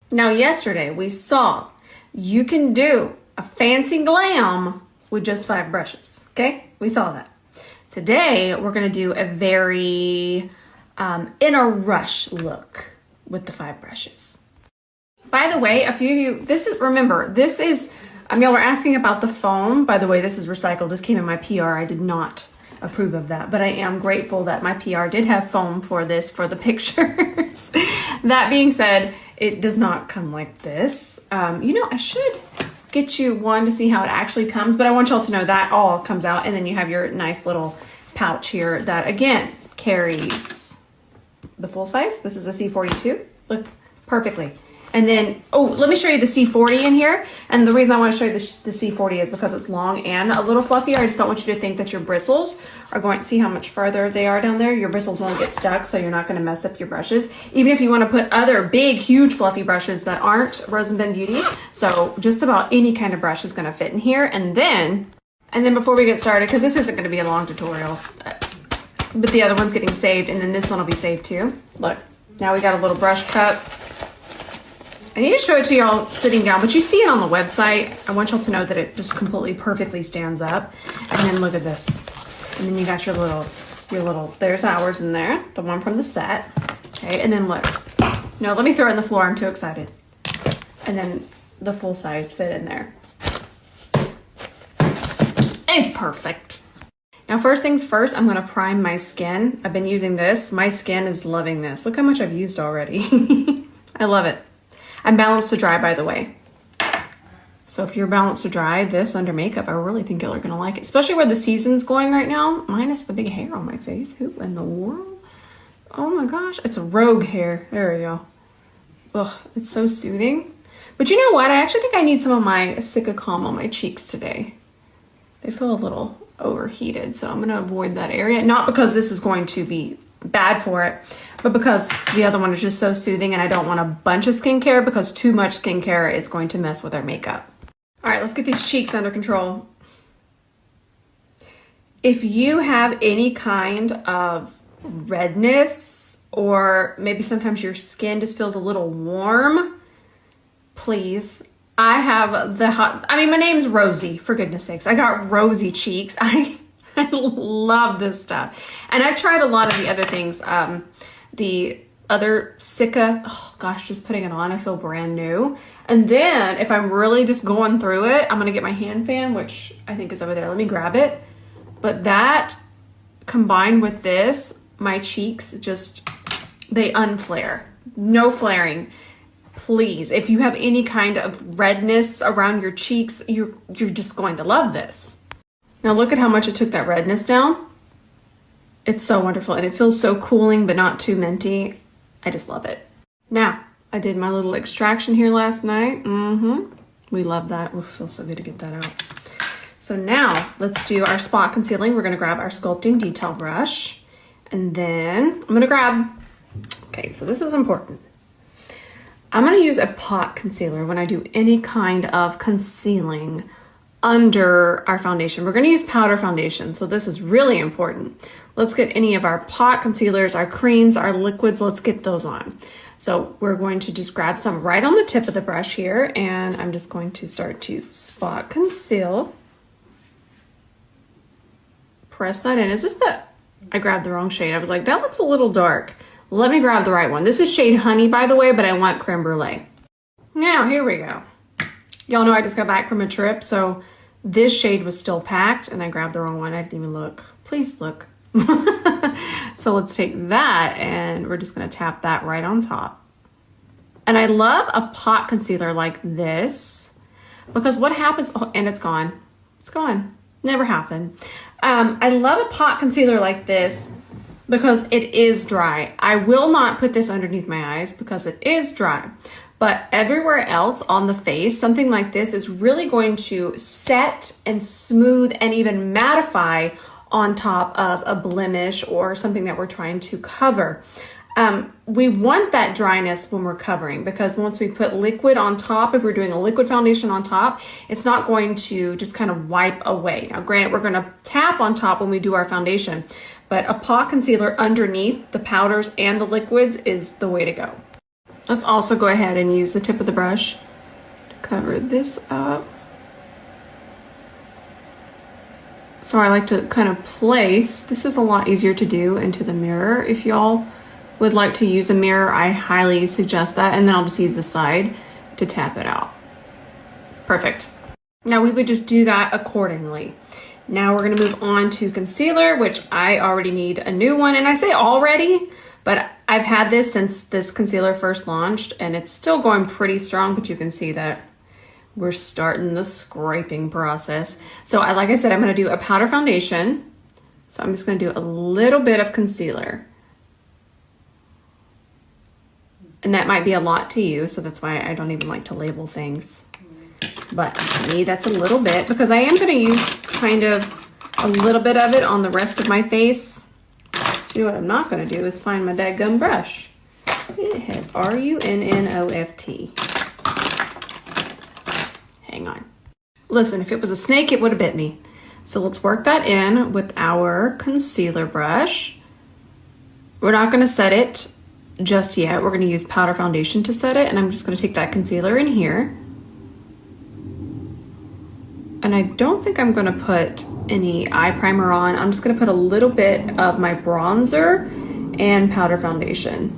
Now, yesterday we saw you can do a fancy glam with just 5 brushes, okay? We saw that. Today, we're gonna do a very in a rush look with the 5 brushes. By the way, a few of you, remember, y'all were asking about the foam. By the way, this is recycled. This came in my PR. I did not approve of that, but I am grateful that my PR did have foam for this, for the pictures. That being said, it does not come like this. I should get you one to see how it actually comes, but I want y'all to know that all comes out, and then you have your nice little pouch here that again carries the full size. This is a C42. Look, perfectly. And then, let me show you the C40 in here. And the reason I want to show you the C40 is because it's long and a little fluffier. I just don't want you to think that your bristles are going to see how much further they are down there. Your bristles won't get stuck, so you're not going to mess up your brushes. Even if you want to put other big, huge, fluffy brushes that aren't Rose and Ben Beauty. So just about any kind of brush is going to fit in here. And then before we get started, because this isn't going to be a long tutorial, but the other one's getting saved, and then this one will be saved too. Look, now we got a little brush cup. I need to show it to y'all sitting down, but you see it on the website. I want y'all to know that it just completely perfectly stands up. And then look at this. And then you got your little, there's ours in there, the one from the set. Okay, and then look. No, let me throw it on the floor, I'm too excited. And then the full size fit in there. It's perfect. Now, first things first, I'm gonna prime my skin. I've been using this. My skin is loving this. Look how much I've used already. I love it. I'm balanced to dry, by the way. So if you're balanced to dry, this under makeup, I really think y'all are gonna like it. Especially where the season's going right now, minus the big hair on my face. Who in the world? Oh my gosh, it's a rogue hair. There we go. Ugh, it's so soothing. But you know what? I actually think I need some of my Calm on my cheeks today. They feel a little overheated, so I'm gonna avoid that area. Not because this is going to be bad for it, but because the other one is just so soothing, and I don't want a bunch of skincare because too much skincare is going to mess with our makeup. All right, let's get these cheeks under control. If you have any kind of redness, or maybe sometimes your skin just feels a little warm, please, I have my name's Rosie, for goodness sakes. I got rosy cheeks. I love this stuff. And I've tried a lot of the other things. The other Sika, oh gosh, just putting it on, I feel brand new. And then if I'm really just going through it, I'm gonna get my hand fan, which I think is over there. Let me grab it. But that combined with this, my cheeks just, they unflare. No flaring. Please, if you have any kind of redness around your cheeks, you're just going to love this. Now look at how much it took that redness down. It's so wonderful, and it feels so cooling but not too minty. I just love it. Now, I did my little extraction here last night. We love that. It feels so good to get that out. So now let's do our spot concealing. We're gonna grab our sculpting detail brush, and then I'm gonna grab, okay, so this is important. I'm gonna use a pot concealer when I do any kind of concealing under our foundation. We're gonna use powder foundation, so this is really important. Let's get any of our pot concealers, our creams, our liquids, let's get those on. So we're going to just grab some right on the tip of the brush here, and I'm just going to start to spot conceal. Press that in. Is this I grabbed the wrong shade. I was like, that looks a little dark. Let me grab the right one. This is shade Honey, by the way, but I want Creme Brulee. Now, here we go. Y'all know I just got back from a trip, so this shade was still packed, and I grabbed the wrong one. I didn't even look. Please look. So let's take that, and we're just gonna tap that right on top. And I love a pot concealer like this, because what happens, and it's gone. It's gone. Never happened. I love a pot concealer like this because it is dry. I will not put this underneath my eyes because it is dry. But everywhere else on the face, something like this is really going to set and smooth and even mattify on top of a blemish or something that we're trying to cover. We want that dryness when we're covering, because once we put liquid on top, if we're doing a liquid foundation on top, it's not going to just kind of wipe away. Now, granted, we're gonna tap on top when we do our foundation, but a pot concealer underneath the powders and the liquids is the way to go. Let's also go ahead and use the tip of the brush to cover this up. So I like to kind of place, this is a lot easier to do into the mirror. If y'all would like to use a mirror, I highly suggest that. And then I'll just use the side to tap it out. Perfect. Now we would just do that accordingly. Now we're gonna move on to concealer, which I already need a new one. And I say already, but I've had this since this concealer first launched and it's still going pretty strong, but you can see that we're starting the scraping process. So like I said, I'm gonna do a powder foundation. So I'm just gonna do a little bit of concealer. And that might be a lot to you, so that's why I don't even like to label things. But to me, that's a little bit, because I am gonna use kind of a little bit of it on the rest of my face. You know what I'm not gonna do is find my dadgum brush. It has R-U-N-N-O-F-T. Hang on. Listen, if it was a snake, it would have bit me. So let's work that in with our concealer brush. We're not gonna set it just yet. We're gonna use powder foundation to set it, and I'm just gonna take that concealer in here. And I don't think I'm gonna put any eye primer on. I'm just gonna put a little bit of my bronzer and powder foundation.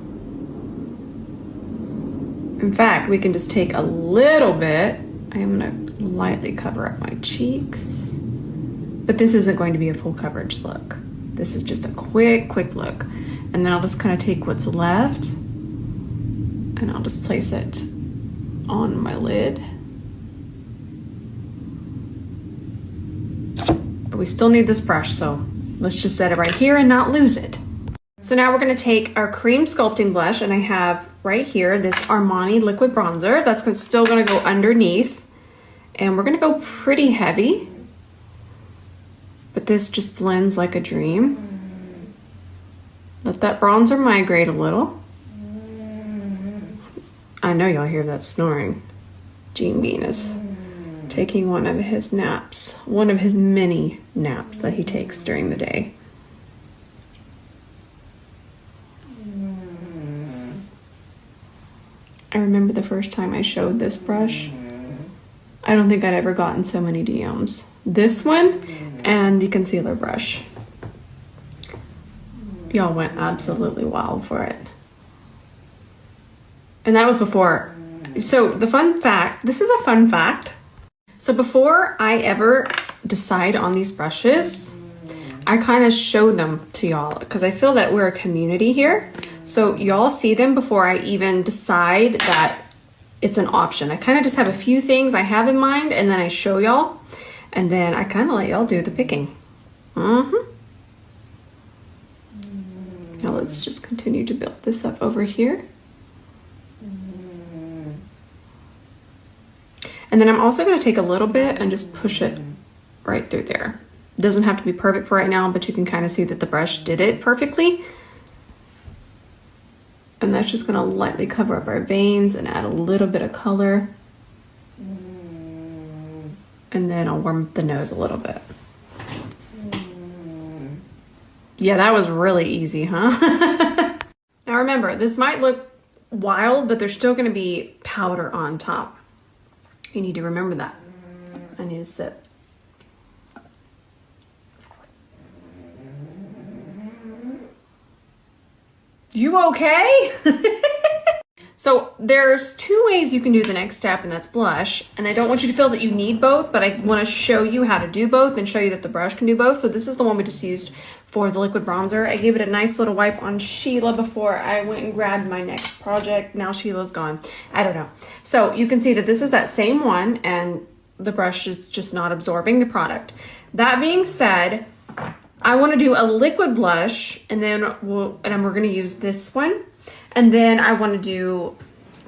In fact, we can just take a little bit. I am gonna lightly cover up my cheeks, but this isn't going to be a full coverage look. This is just a quick look. And then I'll just kind of take what's left and I'll just place it on my lid. But we still need this brush, so let's just set it right here and not lose it. So now we're gonna take our cream sculpting blush, and I have right here this Armani liquid bronzer. That's still gonna go underneath. And we're gonna go pretty heavy, but this just blends like a dream. Let that bronzer migrate a little. I know y'all hear that snoring. Gene Bean is taking one of his naps, one of his many naps that he takes during the day. I remember the first time I showed this brush. I don't think I'd ever gotten so many DMs. This one and the concealer brush. Y'all went absolutely wild for it. And that was before. So the fun fact, this is a fun fact. So before I ever decide on these brushes, I kind of show them to y'all because I feel that we're a community here. So y'all see them before I even decide that it's an option. I kind of just have a few things I have in mind and then I show y'all and then I kind of let y'all do the picking. Now let's just continue to build this up over here. And then I'm also going to take a little bit and just push it right through there. It doesn't have to be perfect for right now, but you can kind of see that the brush did it perfectly. And that's just going to lightly cover up our veins and add a little bit of color. And then I'll warm the nose a little bit. Yeah, that was really easy, huh? Now remember, this might look wild, but there's still gonna be powder on top. You need to remember that. I need to sip. You okay? So there's two ways you can do the next step, and that's blush. And I don't want you to feel that you need both, but I want to show you how to do both and show you that the brush can do both. So this is the one we just used for the liquid bronzer. I gave it a nice little wipe on Sheila before I went and grabbed my next project. Now Sheila's gone. I don't know. So you can see that this is that same one, and the brush is just not absorbing the product. That being said, I want to do a liquid blush, and then we're going to use this one. And then I want to do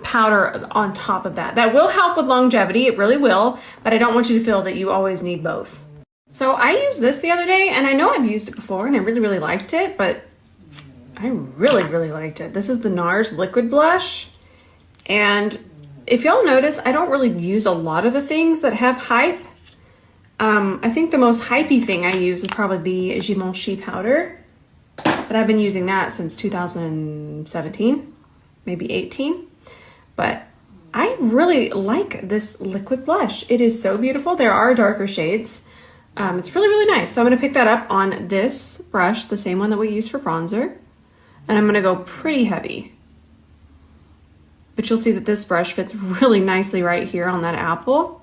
powder on top of that. That will help with longevity, it really will, but I don't want you to feel that you always need both. So I used this the other day, and I know I've used it before, and I really liked it, but I really liked it. This is the NARS liquid blush, and if y'all notice, I don't really use a lot of the things that have hype. I think the most hypey thing I use is probably the Givenchy powder. But I've been using that since 2017, maybe 18. But I really like this liquid blush. It is so beautiful. There are darker shades. It's really, really nice. So I'm going to pick that up on this brush, the same one that we use for bronzer. And I'm going to go pretty heavy. But you'll see that this brush fits really nicely right here on that apple.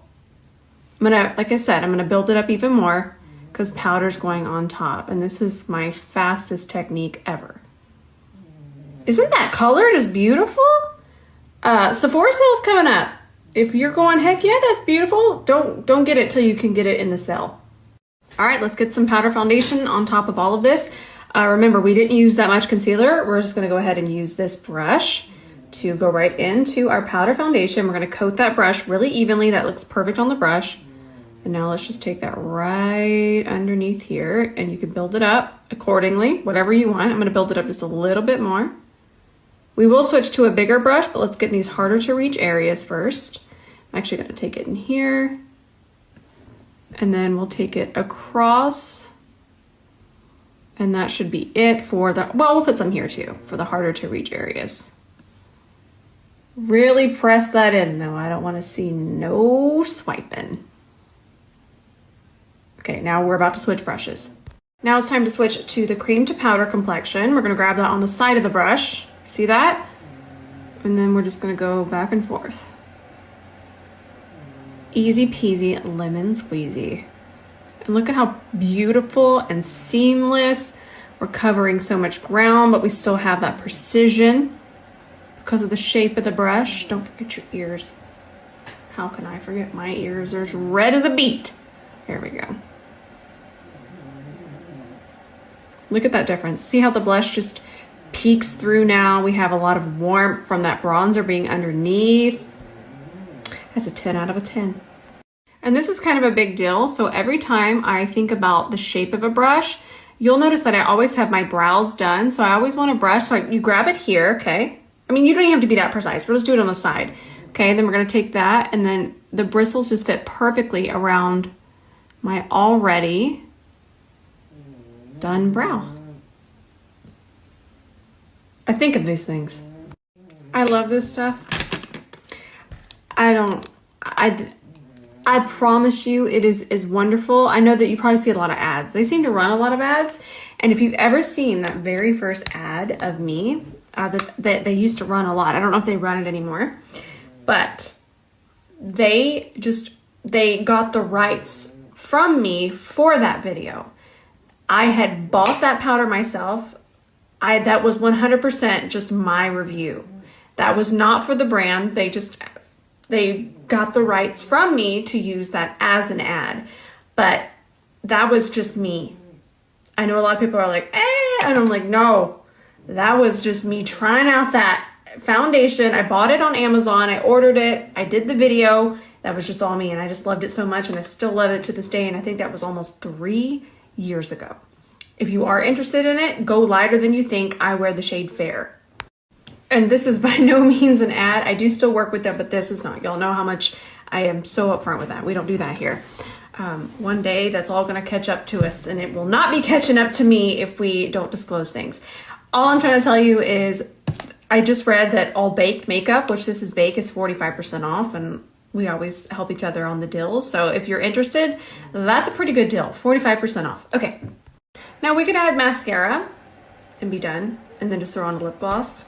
I'm going to, like I said, I'm going to build it up even more because powder's going on top. And this is my fastest technique ever. Isn't that color just beautiful? Sephora sale's coming up. If you're going, heck yeah, that's beautiful, don't get it till you can get it in the sale. All right, let's get some powder foundation on top of all of this. Remember, we didn't use that much concealer. We're just gonna go ahead and use this brush to go right into our powder foundation. We're gonna coat that brush really evenly. That looks perfect on the brush. And now let's just take that right underneath here, and you can build it up accordingly, whatever you want. I'm gonna build it up just a little bit more. We will switch to a bigger brush, but let's get in these harder to reach areas first. I'm actually gonna take it in here, and then we'll take it across, and that should be it for the, well, we'll put some here too, for the harder to reach areas. Really press that in though. I don't wanna see no swiping. Okay, now we're about to switch brushes. Now it's time to switch to the cream to powder complexion. We're gonna grab that on the side of the brush. See that? And then we're just gonna go back and forth. Easy peasy lemon squeezy. And look at how beautiful and seamless. We're covering so much ground, but we still have that precision because of the shape of the brush. Don't forget your ears. How can I forget my ears? They're as red as a beet. There we go. Look at that difference. See how the blush just peeks through now. We have a lot of warmth from that bronzer being underneath. That's a 10 out of a 10. And this is kind of a big deal. So every time I think about the shape of a brush, you'll notice that I always have my brows done. So I always want a brush. So you grab it here, okay? I mean, you don't even have to be that precise. We'll just do it on the side. Okay, and then we're gonna take that, and then the bristles just fit perfectly around my already done brow. I think of these things. I love this stuff. I promise you it is wonderful. I know that you probably see a lot of ads. They seem to run a lot of ads. And if you've ever seen that very first ad of me, that they used to run a lot. I don't know if they run it anymore, but they got the rights from me for that video. I had bought that powder myself. That was 100% just my review. That was not for the brand. They got the rights from me to use that as an ad. But that was just me. I know a lot of people are like, and I'm like, no, that was just me trying out that foundation. I bought it on Amazon. I ordered it. I did the video. That was just all me. And I just loved it so much. And I still love it to this day. And I think that was almost 3 years ago. If you are interested in it, go lighter than you think. I wear the shade Fair. And this is by no means an ad. I do still work with them, but this is not. Y'all know how much I am so upfront with that. We don't do that here. One day that's all gonna catch up to us, and it will not be catching up to me if we don't disclose things. All I'm trying to tell you is I just read that all baked makeup, which this is Bake, is 45% off, and we always help each other on the deals. So if you're interested, that's a pretty good deal, 45% off. Okay. Now we could add mascara and be done, and then just throw on a lip gloss.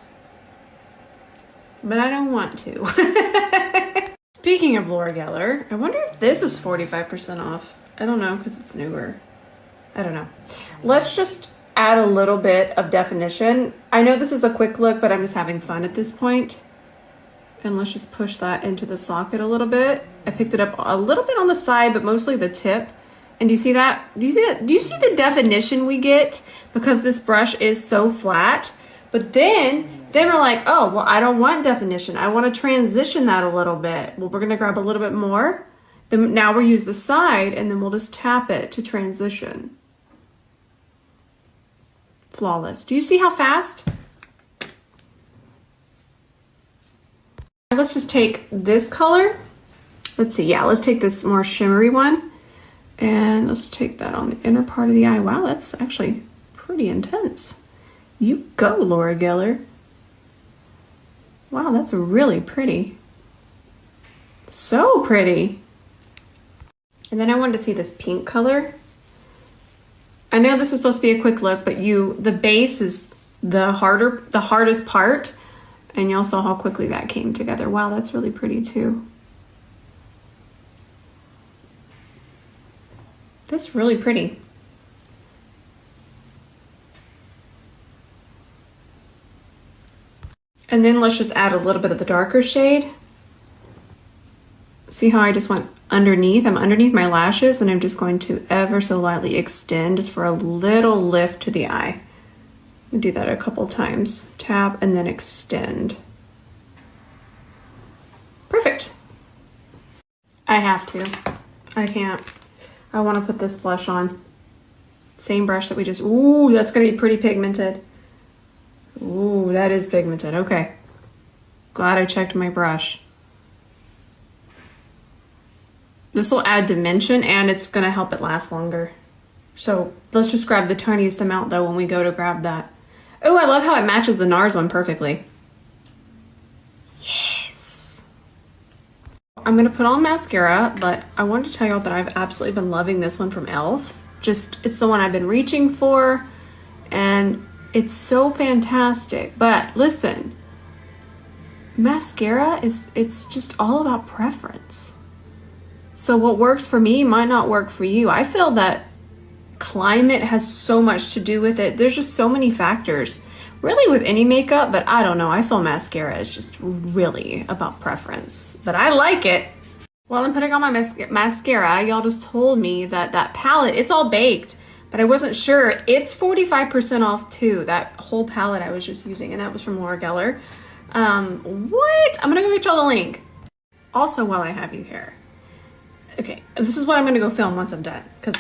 But I don't want to. Speaking of Laura Geller, I wonder if this is 45% off. I don't know, because it's newer. I don't know. Let's just add a little bit of definition. I know this is a quick look, but I'm just having fun at this point. And let's just push that into the socket a little bit. I picked it up a little bit on the side, but mostly the tip. And do you see that? Do you see that? Do you see the definition we get? Because this brush is so flat. But then we're like, oh, well, I don't want definition. I want to transition that a little bit. Well, we're going to grab a little bit more. Then now we'll use the side, and then we'll just tap it to transition. Flawless. Do you see how fast? Let's just take this color. Let's see. Yeah, let's take this more shimmery one. And let's take that on the inner part of the eye. Wow, that's actually pretty intense. You go, Laura Geller. Wow, that's really pretty. So pretty. And then I wanted to see this pink color. I know this is supposed to be a quick look, but the base is the hardest part. And y'all saw how quickly that came together. Wow, that's really pretty too. That's really pretty. And then let's just add a little bit of the darker shade. See how I just went underneath? I'm underneath my lashes and I'm just going to ever so lightly extend just for a little lift to the eye. We do that a couple times. Tap and then extend. Perfect. I have to. I can't. I want to put this blush on. Same brush that we just, ooh, that's gonna be pretty pigmented. Ooh, that is pigmented. Okay. Glad I checked my brush. This will add dimension and it's gonna help it last longer. So let's just grab the tiniest amount though when we go to grab that. Oh, I love how it matches the NARS one perfectly. Yes. I'm gonna put on mascara, but I wanted to tell y'all that I've absolutely been loving this one from e.l.f. It's the one I've been reaching for and it's so fantastic. But listen, mascara it's just all about preference. So what works for me might not work for you. I feel that climate has so much to do with it. There's just so many factors, really with any makeup, but I don't know. I feel mascara is just really about preference, but I like it. While I'm putting on my mascara, y'all just told me that that palette, it's all baked, but I wasn't sure. It's 45% off too, that whole palette I was just using, and that was from Laura Geller. What? I'm gonna go get y'all the link. Also, while I have you here, okay, this is what I'm gonna go film once I'm done, because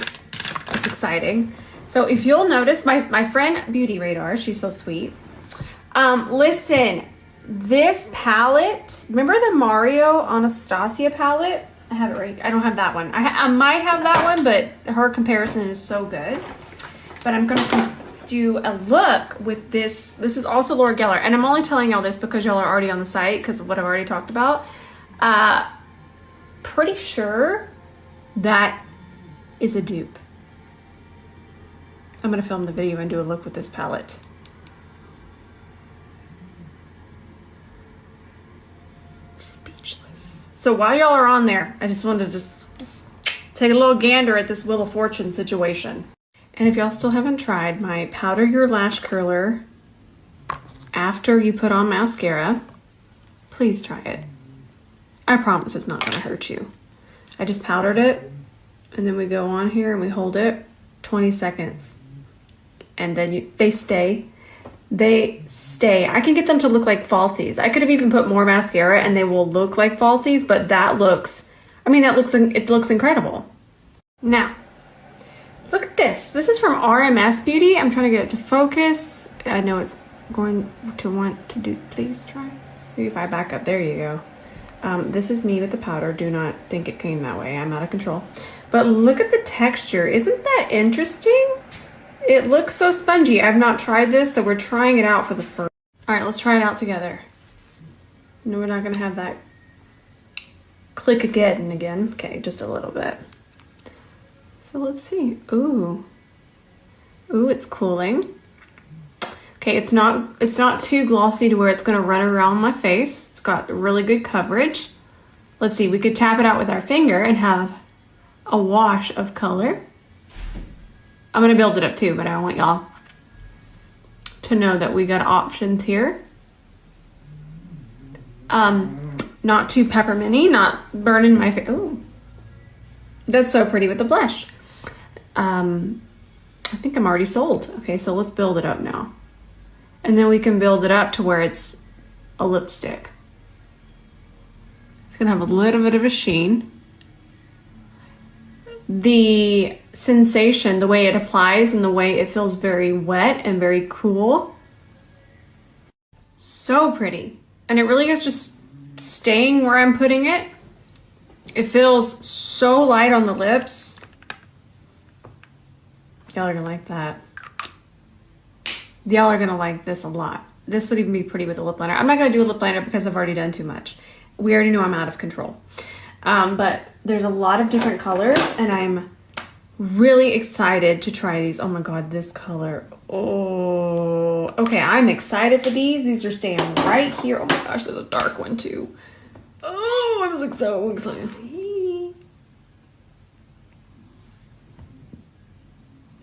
it's exciting. So if you'll notice, my friend Beauty Radar, she's so sweet. Listen, this palette, remember the Mario Anastasia palette? I have it right. I don't have that one. I might have that one, but her comparison is so good. But I'm gonna do a look with this. This is also Laura Geller, and I'm only telling y'all this because y'all are already on the site because of what I've already talked about. Pretty sure that is a dupe. I'm gonna film the video and do a look with this palette. Speechless. So while y'all are on there, I just wanted to just take a little gander at this Wheel of Fortune situation. And if y'all still haven't tried my Powder Your Lash Curler after you put on mascara, please try it. I promise it's not gonna hurt you. I just powdered it, and then we go on here and we hold it 20 seconds. And then they stay. They stay. I can get them to look like falsies. I could have even put more mascara and they will look like falsies, but that looks, it looks incredible. Now, look at this. This is from RMS Beauty. I'm trying to get it to focus. I know it's going to want to do, please try. Maybe if I back up, there you go. This is me with the powder. Do not think it came that way. I'm out of control. But look at the texture. Isn't that interesting? It looks so spongy. I've not tried this, so we're trying it out for the first. All right, let's try it out together. No, we're not gonna have that click again and again. Okay, just a little bit. So let's see. Ooh, it's cooling. Okay, it's not too glossy to where it's gonna run around my face. It's got really good coverage. Let's see, we could tap it out with our finger and have a wash of color. I'm gonna build it up too, but I want y'all to know that we got options here. Not too pepperminty, not burning my face. Ooh, that's so pretty with the blush. I think I'm already sold. Okay, so let's build it up now. And then we can build it up to where it's a lipstick. It's gonna have a little bit of a sheen. The sensation, the way it applies and the way it feels very wet and very cool. So pretty. And it really is just staying where I'm putting it. It feels so light on the lips. Y'all are gonna like that. Y'all are gonna like this a lot. this would even be pretty with a lip liner. I'm not gonna do a lip liner because I've already done too much. We already know I'm out of control. But there's a lot of different colors and I'm really excited to try these. Oh my God, this color. Oh, okay, I'm excited for these. These are staying right here. Oh my gosh, there's a dark one too. Oh, I was like so excited.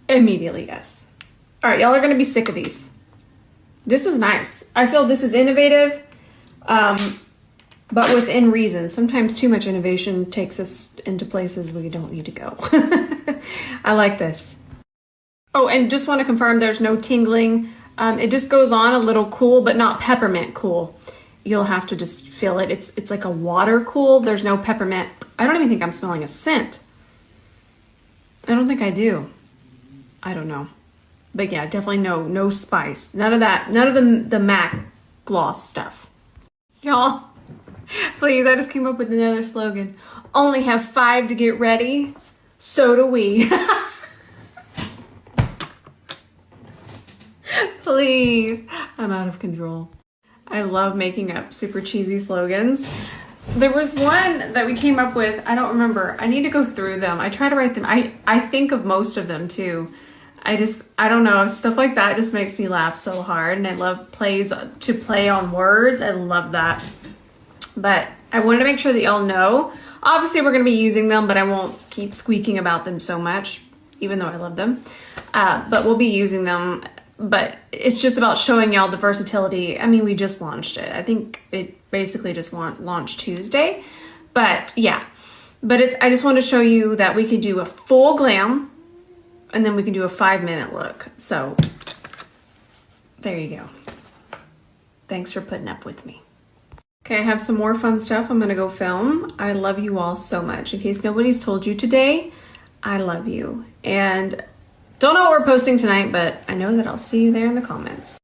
Immediately, yes. All right, y'all are gonna be sick of these. This is nice. I feel this is innovative, but within reason. Sometimes too much innovation takes us into places we don't need to go. I like this. Oh, and just want to confirm there's no tingling. It just goes on a little cool, but not peppermint cool. You'll have to just feel it. It's like a water cool. There's no peppermint. I don't even think I'm smelling a scent. I don't think I do. I don't know. But yeah, definitely no spice. None of that. None of the MAC gloss stuff. Y'all, please, I just came up with another slogan. Only have 5 to get ready. So do we. Please. I'm out of control. I love making up super cheesy slogans. There was one that we came up with. I don't remember. I need to go through them. I try to write them. I think of most of them too. I don't know. Stuff like that just makes me laugh so hard. And I love to play on words. I love that. But I wanted to make sure that y'all know. Obviously, we're going to be using them, but I won't keep squeaking about them so much, even though I love them. But we'll be using them. But it's just about showing y'all the versatility. I mean, we just launched it. I think it basically just launched Tuesday. But yeah. But I just want to show you that we could do a full glam. And then we can do a 5-minute look. So there you go. Thanks for putting up with me. Okay, I have some more fun stuff I'm gonna go film. I love you all so much. In case nobody's told you today, I love you. And don't know what we're posting tonight, but I know that I'll see you there in the comments.